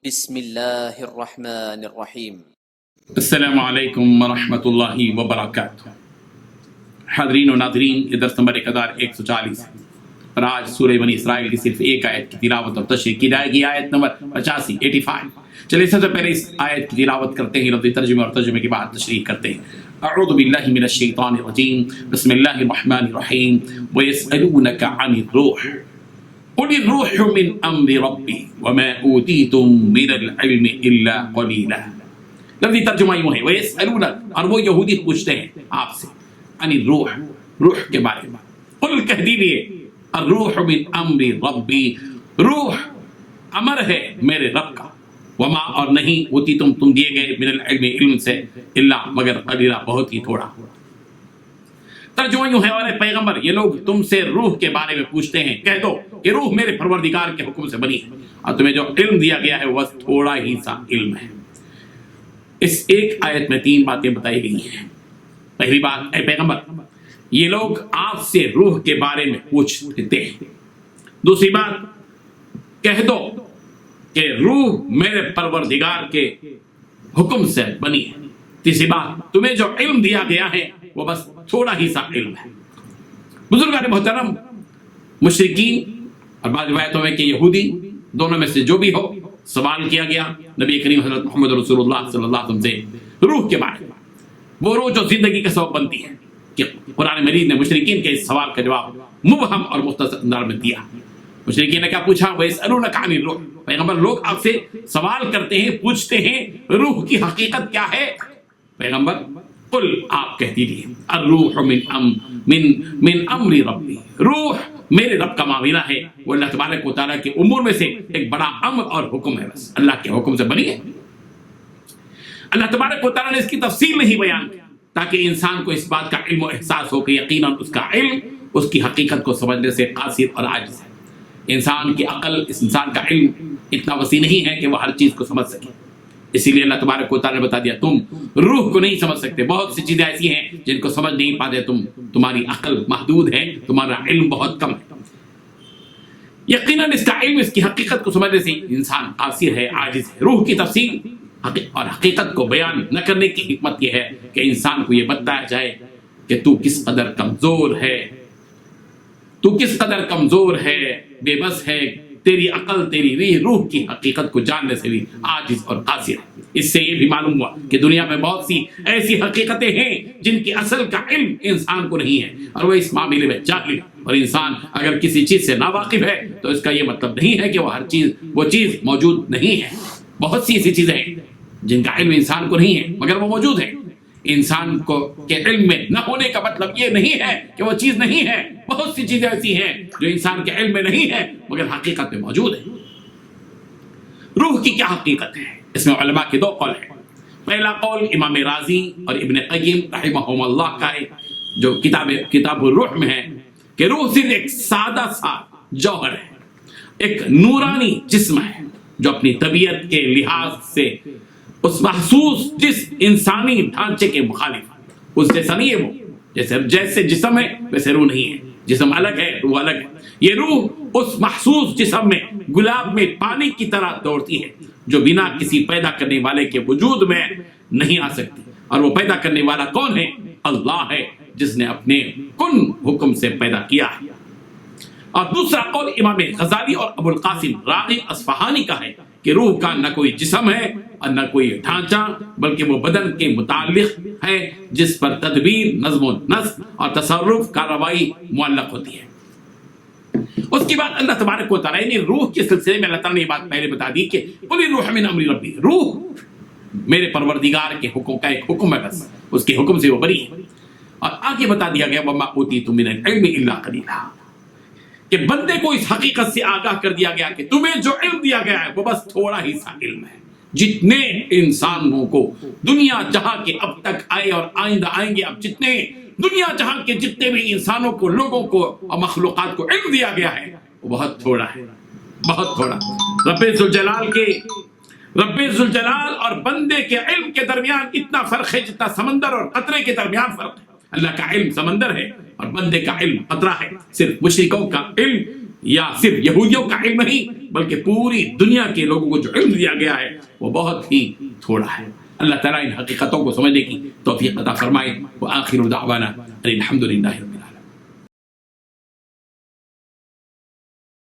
بسم اللہ الرحمن الرحیم۔ السلام علیکم ورحمۃ اللہ وبرکاتہ۔ حاضرین و ناظرین، یہ درس نمبر 1140 ہے اور آج سورہ بنی اسرائیل کی صرف ایک آیت کی تلاوت اور تشریح کی جائے گی، آیت نمبر 85۔ چلیے سب سے پہلے اس آیت کی تلاوت کرتے ہیں، لفظی ترجمے اور ترجمے کے بعد تشریح کرتے ہیں۔ اعوذ باللہ من الشیطان الرجیم، بسم اللہ الرحمن الرحیم۔ وَيَسْأَلُونَكَ عَنِ الرُّوحِ قُلِ الرُّوحُ مِنْ أَمْرِ رَبِّي وَمَا أُوتِيتُم مِّنَ الْعِلْمِ إِلَّا قَلِيلًا۔ لفظی ترجمہ یوں ہے، وَيَسْأَلُونَكَ، اور وہ یہودی پوچھتے ہیں آپ سے، عن الروح، روح کے بارے میں۔ قل کہہ دیجئے، الروح من امر ربی، روح امر ہے میرے رب کا، وما اور نہیں، ہوتی تم دیے گئے، من العلم علم سے، الا مگر قلیلا بہت ہی تھوڑا۔ ترجمہ یوں ہے، اور پیغمبر یہ لوگ تم سے روح کے بارے میں پوچھتے ہیں، کہہ دو کہ روح میرے پروردگار کے حکم سے بنی ہے اور تمہیں جو علم دیا گیا ہے وہ تھوڑا ہی سا علم ہے۔ اس ایک آیت میں 3 باتیں بتائی گئی ہیں۔ پہلی بات، اے پیغمبر یہ لوگ آپ سے روح کے بارے میں پوچھتے ہیں۔ دوسری بات، کہہ دو کہ روح میرے پروردگار کے حکم سے بنی ہے۔ تیسری بات، تمہیں جو علم دیا گیا ہے وہ بس تھوڑا ہی سا علم ہے۔ بزرگان محترم، مشرکین اور بعض روایتوں میں کہ یہودی، دونوں میں سے جو بھی ہو، سوال کیا گیا نبی کریم حضرت محمد رسول اللہ صلی اللہ علیہ وسلم سے روح کے بارے میں، وہ روح جو زندگی کا سبب بنتی ہے، کہ قرآن مجید نے مشرکین کے اس سوال کا جواب مبہم اور مختصر انداز میں دیا۔ مشرکین نے کیا پوچھا؟ وَيَسْأَلُونَكَ عَنِ الرُّوحِ، پیغمبر لوگ آپ سے سوال کرتے ہیں، پوچھتے ہیں روح کی حقیقت کیا ہے؟ پیغمبر قل، آپ کہہ دیجیے، الروح من امر ربی، روح میرے رب کا معاملہ ہے، وہ اللہ تبارک و تعالیٰ کے امور میں سے ایک بڑا امر اور حکم ہے، بس اللہ کے حکم سے بنی ہے۔ اللہ تبارک و تعالیٰ نے اس کی تفصیل نہیں بیان کی تاکہ انسان کو اس بات کا علم و احساس ہو کہ یقیناً اس کا علم اس کی حقیقت کو سمجھنے سے قاصر اور عاجز ہے۔ انسان کی عقل، اس انسان کا علم اتنا وسیع نہیں ہے کہ وہ ہر چیز کو سمجھ سکے، اسی لیے اللہ تبارک و تعالیٰ نے بتا دیا تم روح کو نہیں سمجھ سکتے، بہت سی چیزیں ایسی ہیں جن کو سمجھ نہیں پاتے، تمہاری عقل محدود ہے، تمہارا علم بہت کم ہے۔ یقیناً اس کا علم، اس کی حقیقت کو سمجھنے سے انسان قاصر ہے، عاجز ہے۔ روح کی تفصیل اور حقیقت کو بیان نہ کرنے کی حکمت یہ ہے کہ انسان کو یہ بتایا جائے کہ تو کس قدر کمزور ہے، تو کس قدر کمزور ہے، بے بس ہے، تیری عقل، تیری روح کی حقیقت کو جاننے سے بھی عاجز اور قاصر ہے۔ اس سے یہ بھی معلوم ہوا کہ دنیا میں بہت سی ایسی حقیقتیں ہیں جن کی اصل کا علم انسان کو نہیں ہے اور وہ اس معاملے میں جاہل ہے، اور انسان اگر کسی چیز سے ناواقف ہے تو اس کا یہ مطلب نہیں ہے کہ وہ چیز موجود نہیں ہے۔ بہت سی ایسی چیزیں ہیں جن کا علم انسان کو نہیں ہے مگر وہ موجود ہے۔ انسان کو کے علم میں نہ ہونے کا مطلب یہ نہیں ہے کہ وہ چیز نہیں ہے۔ بہت سی چیزیں ایسی ہیں جو انسان کے علم میں نہیں ہے مگر حقیقت میں موجود ہے۔ روح کی کیا حقیقت ہے؟ اس میں علماء کے 2 قول ہیں۔ پہلا قول امام راضی اور ابن قیم رحمہم اللہ کا ہے، جو کتاب الروح میں ہے، کہ روح صرف ایک سادہ سا جوہر ہے، ایک نورانی جسم ہے جو اپنی طبیعت کے لحاظ سے اس محسوس جس انسانی ڈھانچے کے مخالف، اس جیسا نہیں ہے وہ، جیسے جسم ہے ویسے روح نہیں ہے، جسم الگ ہے، روح الگ ہے۔ یہ روح اس محسوس جسم میں گلاب میں پانی کی طرح دوڑتی ہے جو بنا کسی پیدا کرنے والے کے وجود میں نہیں آ سکتی، اور وہ پیدا کرنے والا کون ہے؟ اللہ ہے، جس نے اپنے کن حکم سے پیدا کیا ہے۔ اور دوسرا قول امام غزالی اور ابو القاسم راغب اصفہانی کا ہے کہ روح کا نہ کوئی جسم ہے اور نہ کوئی ڈھانچہ، بلکہ وہ بدن کے متعلق ہے جس پر تدبیر، نظم و نسق اور تصرف، کارروائی معلق ہوتی ہے۔ اس کے بعد اللہ تبارک و تعالیٰ نے روح کے سلسلے میں اللہ تعالیٰ نے یہ بات پہلے بتا دی کہ قل الروح من امر ربی، روح میرے پروردگار کے حکم کا ایک حکم ہے، بس اس کے حکم سے وہ بری ہے۔ اور آگے بتا دیا گیا وما اوتیتم من العلم الا قلیلا، کہ بندے کو اس حقیقت سے آگاہ کر دیا گیا کہ تمہیں جو علم دیا گیا ہے وہ بس تھوڑا ہی سا علم ہے۔ جتنے انسانوں کو دنیا جہاں کے اب تک آئے اور آئندہ آئیں گے، اب جتنے دنیا جہاں کے جتنے بھی انسانوں کو، لوگوں کو اور مخلوقات کو علم دیا گیا ہے وہ بہت تھوڑا ہے، بہت تھوڑا۔ رب ذوالجلال اور بندے کے علم کے درمیان اتنا فرق ہے جتنا سمندر اور قطرے کے درمیان فرق ہے۔ اللہ کا علم سمندر ہے اور بندے کا علم قطرہ ہے۔ صرف مشرکوں کا علم یا صرف یہودیوں کا علم نہیں بلکہ پوری دنیا کے لوگوں کو جو علم دیا گیا ہے وہ بہت ہی تھوڑا ہے۔ اللہ تعالیٰ ان حقیقتوں کو سمجھنے کی توفیق عطا فرمائے۔ وآخر دعوانا الحمد للہ۔